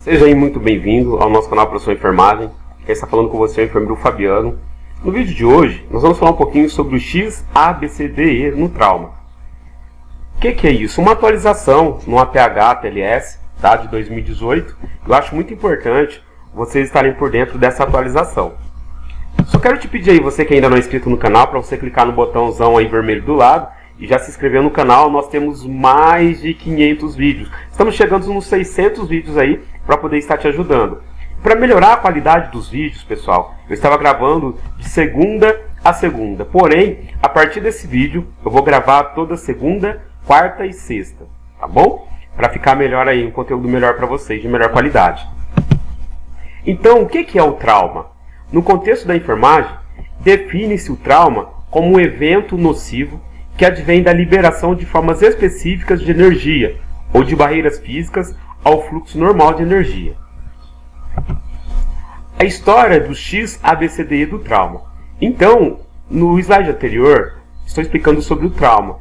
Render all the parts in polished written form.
Seja aí muito bem-vindo ao nosso canal Professor Enfermagem. Quem está falando com você é o enfermeiro Fabiano. No vídeo de hoje, nós vamos falar um pouquinho sobre o X-ABCDE no trauma. O que é isso? Uma atualização no APH-TLS, tá, de 2018. Eu acho muito importante vocês estarem por dentro dessa atualização. Só quero te pedir aí, você que ainda não é inscrito no canal, para você clicar no botãozão aí vermelho do lado e já se inscrever no canal. Nós temos mais de 500 vídeos. Estamos chegando nos 600 vídeos aí para poder estar te ajudando. Para melhorar a qualidade dos vídeos, pessoal, eu estava gravando de segunda a segunda. Porém, a partir desse vídeo, eu vou gravar toda segunda, quarta e sexta, tá bom? Para ficar melhor aí, um conteúdo melhor para vocês, de melhor qualidade. Então, o que é o trauma? No contexto da enfermagem, define-se o trauma como um evento nocivo que advém da liberação de formas específicas de energia ou de barreiras físicas ao fluxo normal de energia. A história do X-ABCDE do trauma. Então, no slide anterior, estou explicando sobre o trauma.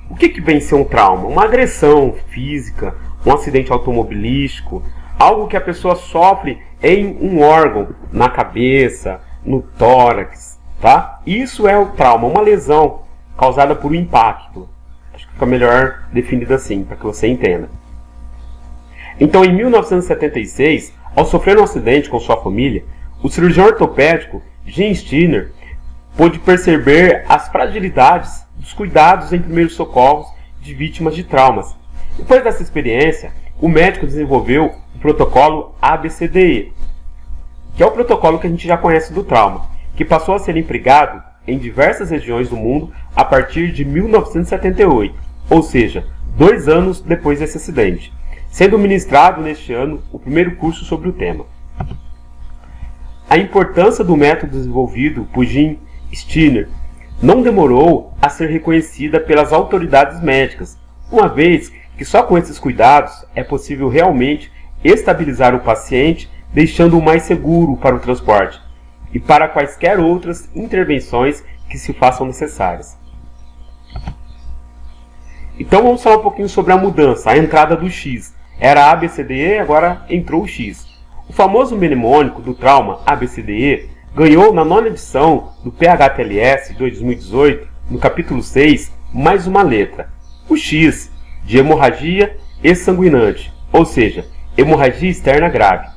O que vem ser um trauma? Uma agressão física, um acidente automobilístico, algo que a pessoa sofre em um órgão, na cabeça, no tórax, tá? Isso é o trauma, uma lesão causada por um impacto. Acho que fica melhor definido assim, para que você entenda. Então, em 1976, ao sofrer um acidente com sua família, o cirurgião ortopédico Jim Steiner pôde perceber as fragilidades dos cuidados em primeiros socorros de vítimas de traumas. Depois dessa experiência, o médico desenvolveu o protocolo ABCDE, que é o protocolo que a gente já conhece do trauma, que passou a ser empregado em diversas regiões do mundo a partir de 1978, ou seja, 2 anos depois desse acidente, sendo ministrado neste ano o primeiro curso sobre o tema. A importância do método desenvolvido por Jim Steiner não demorou a ser reconhecida pelas autoridades médicas, uma vez que só com esses cuidados é possível realmente estabilizar o paciente, deixando-o mais seguro para o transporte e para quaisquer outras intervenções que se façam necessárias. Então vamos falar um pouquinho sobre a mudança, a entrada do X. Era ABCDE, agora entrou o X. O famoso mnemônico do trauma ABCDE ganhou na 9ª edição do PH-TLS de 2018, no capítulo 6, mais uma letra, o X, de hemorragia exsanguinante, ou seja, hemorragia externa grave.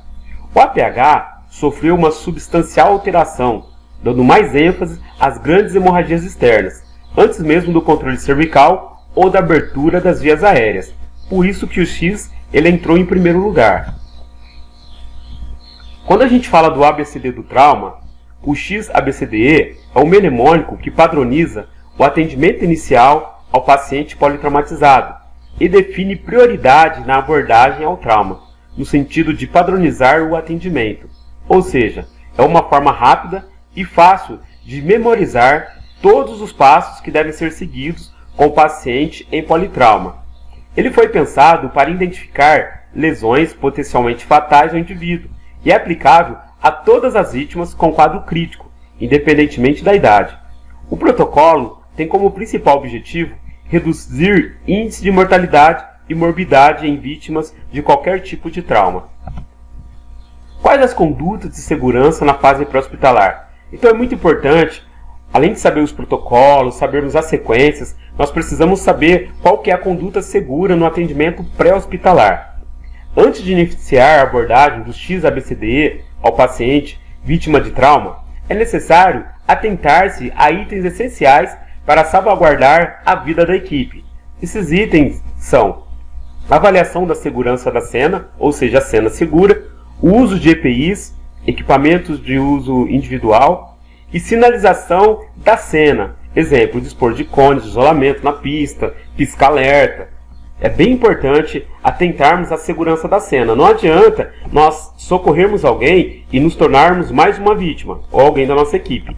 O APH sofreu uma substancial alteração, dando mais ênfase às grandes hemorragias externas, antes mesmo do controle cervical ou da abertura das vias aéreas. Por isso que o X ele entrou em primeiro lugar. Quando a gente fala do ABCD do trauma, o X-ABCDE é um mnemônico que padroniza o atendimento inicial ao paciente politraumatizado e define prioridade na abordagem ao trauma, no sentido de padronizar o atendimento. Ou seja, é uma forma rápida e fácil de memorizar todos os passos que devem ser seguidos com o paciente em politrauma. Ele foi pensado para identificar lesões potencialmente fatais ao indivíduo e é aplicável a todas as vítimas com quadro crítico, independentemente da idade. O protocolo tem como principal objetivo reduzir índice de mortalidade e morbidade em vítimas de qualquer tipo de trauma. Quais as condutas de segurança na fase pré-hospitalar? Então é muito importante, além de saber os protocolos, sabermos as sequências, nós precisamos saber qual que é a conduta segura no atendimento pré-hospitalar. Antes de iniciar a abordagem do X-ABCDE ao paciente vítima de trauma, é necessário atentar-se a itens essenciais para salvaguardar a vida da equipe. Esses itens são a avaliação da segurança da cena, ou seja, a cena segura, o uso de EPIs, equipamentos de uso individual, e sinalização da cena, exemplo, dispor de cones de isolamento na pista, pisca-alerta. É bem importante atentarmos à segurança da cena. Não adianta nós socorrermos alguém e nos tornarmos mais uma vítima, ou alguém da nossa equipe.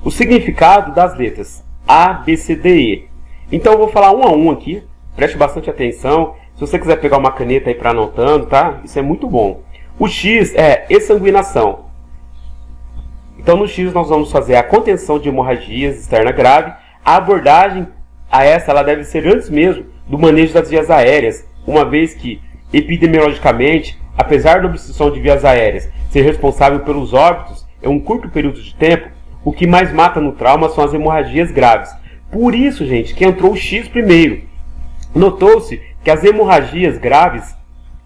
O significado das letras A, B, C, D, E. Então eu vou falar um a um aqui, preste bastante atenção. Se você quiser pegar uma caneta aí para anotando, tá? Isso é muito bom. O X é exsanguinação. Então no X nós vamos fazer a contenção de hemorragias externa grave. A abordagem a essa ela deve ser antes mesmo do manejo das vias aéreas, uma vez que epidemiologicamente apesar da obstrução de vias aéreas ser responsável pelos óbitos em um curto período de tempo, o que mais mata no trauma são as hemorragias graves. Por isso, gente, que entrou o X primeiro. Notou-se que as hemorragias graves,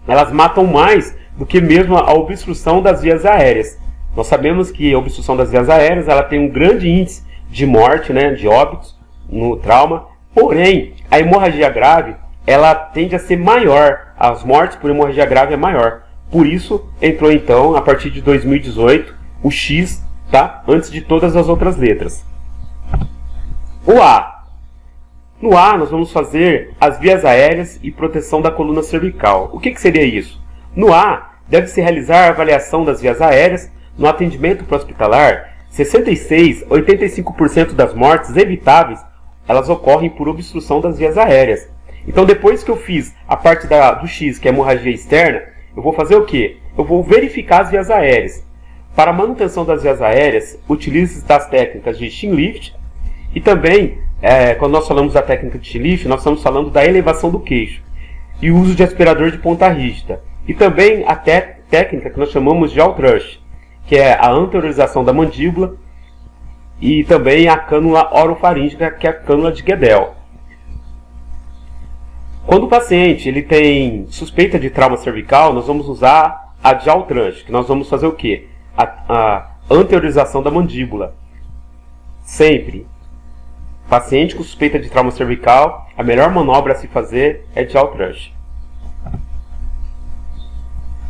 elas matam mais do que mesmo a obstrução das vias aéreas. Nós sabemos que a obstrução das vias aéreas ela tem um grande índice de morte, né, de óbitos no trauma, porém, a hemorragia grave, ela tende a ser maior, as mortes por hemorragia grave é maior. Por isso, entrou então, a partir de 2018, o X, tá? Antes de todas as outras letras. O A. No A, nós vamos fazer as vias aéreas e proteção da coluna cervical. O que seria isso? No A, deve-se realizar a avaliação das vias aéreas. No atendimento pré-hospitalar, 66 a 85% das mortes evitáveis, elas ocorrem por obstrução das vias aéreas. Então, depois que eu fiz a parte do X, que é a hemorragia externa, eu vou fazer o quê? Eu vou verificar as vias aéreas. Para a manutenção das vias aéreas, utilize das técnicas de chin lift e também, quando nós falamos da técnica de chin lift, nós estamos falando da elevação do queixo e o uso de aspirador de ponta rígida. E também a técnica que nós chamamos de jaw thrust, que é a anteriorização da mandíbula, e também a cânula orofaríngica, que é a cânula de Guedel. Quando o paciente ele tem suspeita de trauma cervical, nós vamos usar a jaw thrust, que nós vamos fazer o quê? A anteriorização da mandíbula. Sempre. Paciente com suspeita de trauma cervical, a melhor manobra a se fazer é jaw thrust.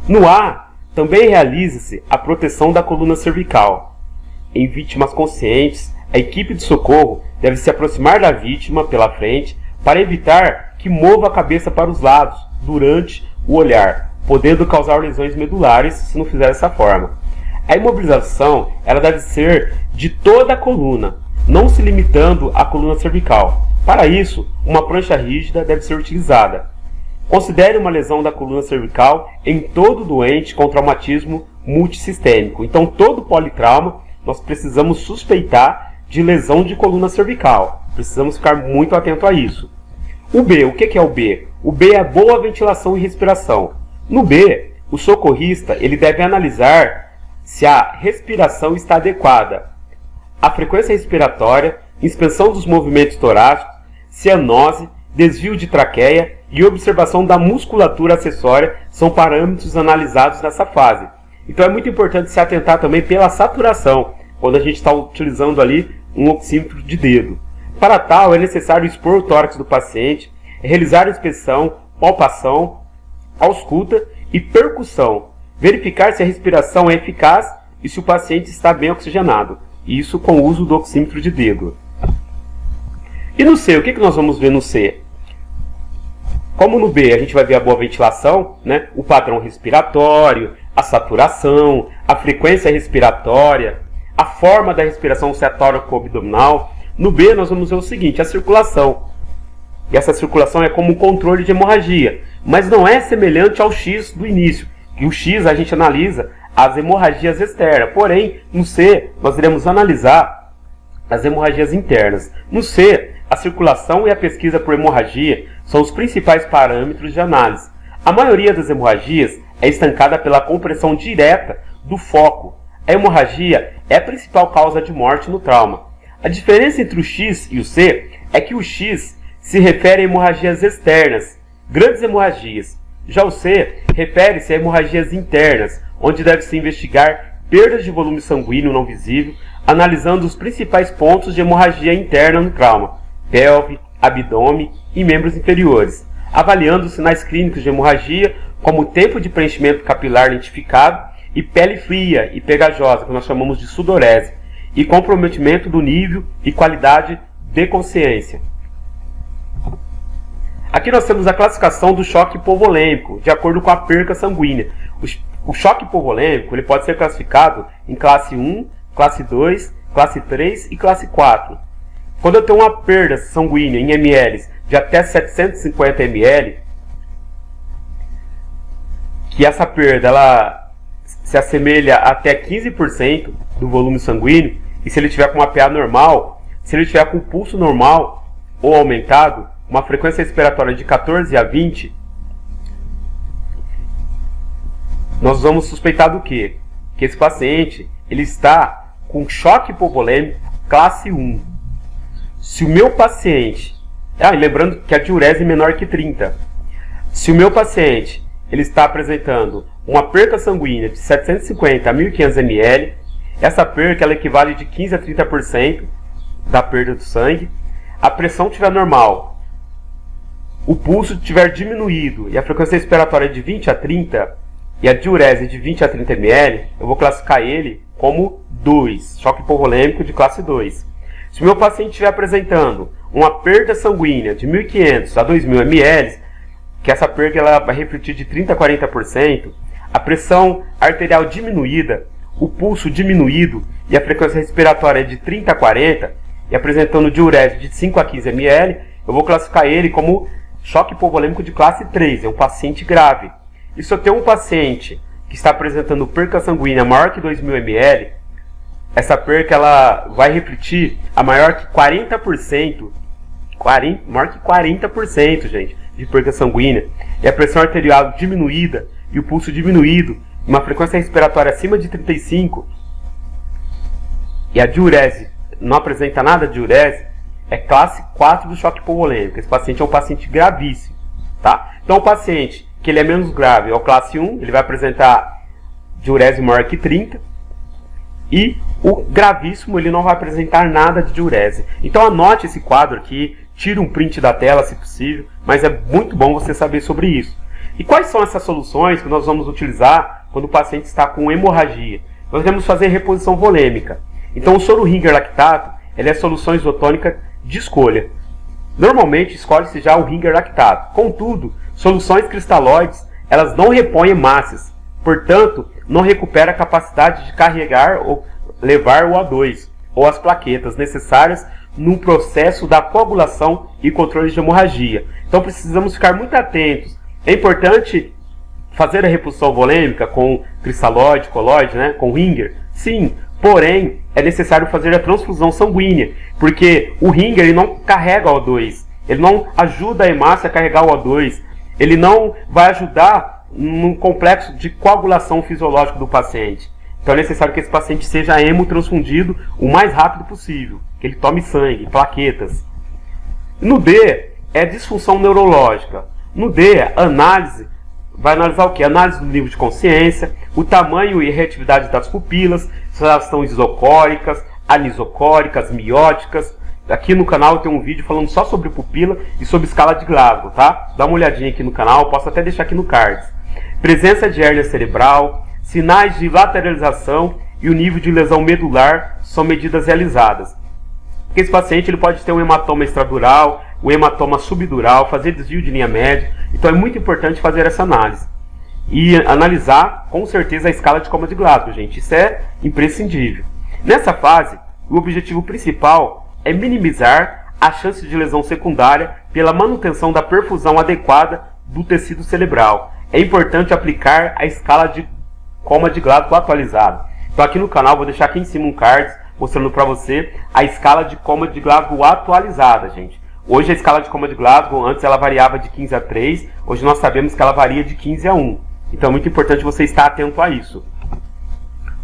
No A, também realiza-se a proteção da coluna cervical. Em vítimas conscientes, a equipe de socorro deve se aproximar da vítima pela frente para evitar que mova a cabeça para os lados durante o olhar, podendo causar lesões medulares se não fizer dessa forma. A imobilização ela deve ser de toda a coluna, não se limitando à coluna cervical. Para isso, uma prancha rígida deve ser utilizada. Considere uma lesão da coluna cervical em todo doente com traumatismo multissistêmico. Então, todo politrauma, nós precisamos suspeitar de lesão de coluna cervical. Precisamos ficar muito atento a isso. O B, o que é o B? O B é boa ventilação e respiração. No B, o socorrista ele deve analisar se a respiração está adequada, a frequência respiratória, inspeção dos movimentos torácicos, cianose, desvio de traqueia e observação da musculatura acessória são parâmetros analisados nessa fase. Então é muito importante se atentar também pela saturação, quando a gente está utilizando ali um oxímetro de dedo. Para tal, é necessário expor o tórax do paciente, realizar inspeção, palpação, ausculta e percussão, verificar se a respiração é eficaz e se o paciente está bem oxigenado. Isso com o uso do oxímetro de dedo. E no C, o que nós vamos ver no C? Como no B a gente vai ver a boa ventilação, né? O padrão respiratório, a saturação, a frequência respiratória, a forma da respiração, se é tóraco-abdominal. No B nós vamos ver o seguinte, a circulação. E essa circulação é como um controle de hemorragia, mas não é semelhante ao X do início. E o X a gente analisa as hemorragias externas, porém no C nós iremos analisar as hemorragias internas. No C, a circulação e a pesquisa por hemorragia são os principais parâmetros de análise. A maioria das hemorragias é estancada pela compressão direta do foco. A hemorragia é a principal causa de morte no trauma. A diferença entre o X e o C é que o X se refere a hemorragias externas, grandes hemorragias. Já o C refere-se a hemorragias internas, onde deve-se investigar perdas de volume sanguíneo não visível, analisando os principais pontos de hemorragia interna no trauma, pelve, abdômen e membros inferiores, avaliando os sinais clínicos de hemorragia, como o tempo de preenchimento capilar lentificado e pele fria e pegajosa, que nós chamamos de sudorese, e comprometimento do nível e qualidade de consciência. Aqui nós temos a classificação do choque hipovolêmico, de acordo com a perca sanguínea. O choque hipovolêmico ele pode ser classificado em classe 1, classe 2, classe 3 e classe 4. Quando eu tenho uma perda sanguínea em ml de até 750 ml, que essa perda ela se assemelha a até 15% do volume sanguíneo, e se ele tiver com uma PA normal, se ele tiver com pulso normal ou aumentado, uma frequência respiratória de 14 a 20, nós vamos suspeitar do quê? Que esse paciente ele está com choque hipovolêmico classe 1. Se o meu paciente... lembrando que a diurese é menor que 30. Se o meu paciente ele está apresentando uma perca sanguínea de 750 a 1.500 ml, essa perca ela equivale de 15 a 30% da perda do sangue, a pressão estiver normal, o pulso estiver diminuído e a frequência respiratória de 20 a 30 e a diurese de 20 a 30 ml, eu vou classificar ele como 2, choque hipovolêmico de classe 2. Se o meu paciente estiver apresentando uma perda sanguínea de 1.500 a 2.000 ml, que essa perda ela vai refletir de 30 a 40%, a pressão arterial diminuída, o pulso diminuído e a frequência respiratória de 30 a 40, e apresentando diurese de 5 a 15 ml, eu vou classificar ele como choque hipovolêmico de classe 3, é um paciente grave. E se eu tenho um paciente que está apresentando perca sanguínea maior que 2.000 ml, essa perca ela vai refletir a maior que 40%, maior que 40%, gente, de perca sanguínea, e a pressão arterial diminuída e o pulso diminuído, uma frequência respiratória acima de 35, e a diurese não apresenta nada de diurese, é classe 4 do choque hipovolêmico. Esse paciente é um paciente gravíssimo, tá? Então o paciente que ele é menos grave é o classe 1, ele vai apresentar diurese maior que 30, e o gravíssimo ele não vai apresentar nada de diurese. Então anote esse quadro aqui, tire um print da tela se possível, mas é muito bom você saber sobre isso. E quais são essas soluções que nós vamos utilizar quando o paciente está com hemorragia? Nós devemos fazer reposição volêmica. Então o soro Ringer lactato ele é solução isotônica de escolha. Normalmente escolhe-se já o Ringer lactato. Contudo, soluções cristalóides elas não repõem hemácias, portanto não recupera a capacidade de carregar ou levar o O2 ou as plaquetas necessárias no processo da coagulação e controle de hemorragia. Então precisamos ficar muito atentos. É importante fazer a reposição volêmica com cristalóide, colóide, né, com Ringer? Sim, porém é necessário fazer a transfusão sanguínea, porque o Ringer ele não carrega o O2, ele não ajuda a hemácia a carregar o O2, ele não vai ajudar no complexo de coagulação fisiológica do paciente. Então é necessário que esse paciente seja hemotransfundido o mais rápido possível, que ele tome sangue, plaquetas. No D, é disfunção neurológica. No D, análise, vai analisar o que? Análise do nível de consciência, o tamanho e reatividade das pupilas, se elas estão isocóricas, anisocóricas, mióticas. Aqui no canal eu tenho um vídeo falando só sobre pupila e sobre escala de Glasgow, tá? Dá uma olhadinha aqui no canal, posso até deixar aqui no card. Presença de hérnia cerebral, sinais de lateralização e o nível de lesão medular são medidas realizadas. Porque esse paciente ele pode ter um hematoma extradural, um hematoma subdural, fazer desvio de linha média. Então é muito importante fazer essa análise. E analisar com certeza a escala de coma de Glasgow, gente. Isso é imprescindível. Nessa fase, o objetivo principal é minimizar a chance de lesão secundária pela manutenção da perfusão adequada do tecido cerebral. É importante aplicar a escala de coma de Glasgow atualizada. Então aqui no canal vou deixar aqui em cima um card mostrando para você a escala de coma de Glasgow atualizada, gente. Hoje a escala de coma de Glasgow, antes ela variava de 15 a 3, hoje nós sabemos que ela varia de 15 a 1. Então é muito importante você estar atento a isso.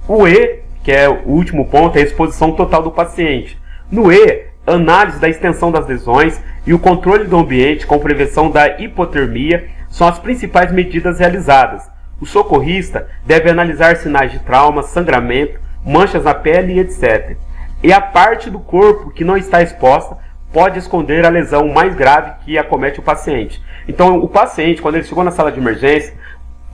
O E, que é o último ponto, é a exposição total do paciente. No E, análise da extensão das lesões e o controle do ambiente com prevenção da hipotermia são as principais medidas realizadas. O socorrista deve analisar sinais de trauma, sangramento, manchas na pele e etc. E a parte do corpo que não está exposta pode esconder a lesão mais grave que acomete o paciente. Então o paciente, quando ele chegou na sala de emergência,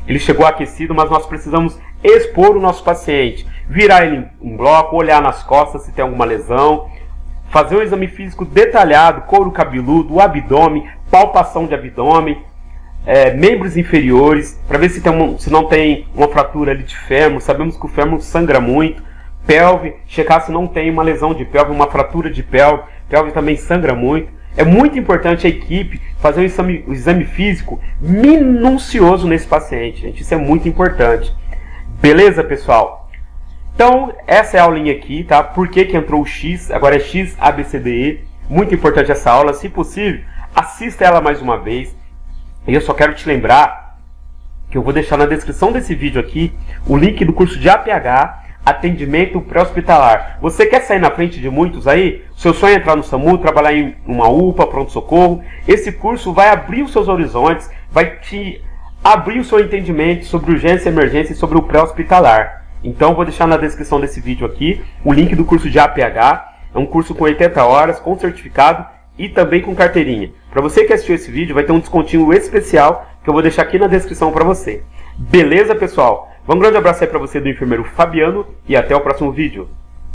ele chegou aquecido, mas nós precisamos expor o nosso paciente, virar ele em bloco, olhar nas costas se tem alguma lesão, fazer um exame físico detalhado, couro cabeludo, o abdômen, palpação de abdômen, membros inferiores, para ver se não tem uma fratura ali de fêmur. Sabemos que o fêmur sangra muito. Pelve, checar se não tem uma lesão de pelve, uma fratura de pelve. Pelve também sangra muito. É muito importante a equipe fazer um exame físico minucioso nesse paciente, gente. Isso é muito importante. Beleza, pessoal? Então, essa é a aulinha aqui, tá? Por que que entrou o X? Agora é X, A, B, C, D, E. Muito importante essa aula. Se possível, assista ela mais uma vez. E eu só quero te lembrar que eu vou deixar na descrição desse vídeo aqui, o link do curso de APH, Atendimento Pré-Hospitalar. Você quer sair na frente de muitos aí? Seu sonho é entrar no SAMU, trabalhar em uma UPA, pronto-socorro? Esse curso vai abrir os seus horizontes, vai te abrir o seu entendimento sobre urgência, emergência e sobre o pré-hospitalar. Então vou deixar na descrição desse vídeo aqui o link do curso de APH. É um curso com 80 horas, com certificado e também com carteirinha. Para você que assistiu esse vídeo, vai ter um descontinho especial que eu vou deixar aqui na descrição para você. Beleza, pessoal? Um grande abraço aí para você do enfermeiro Fabiano e até o próximo vídeo.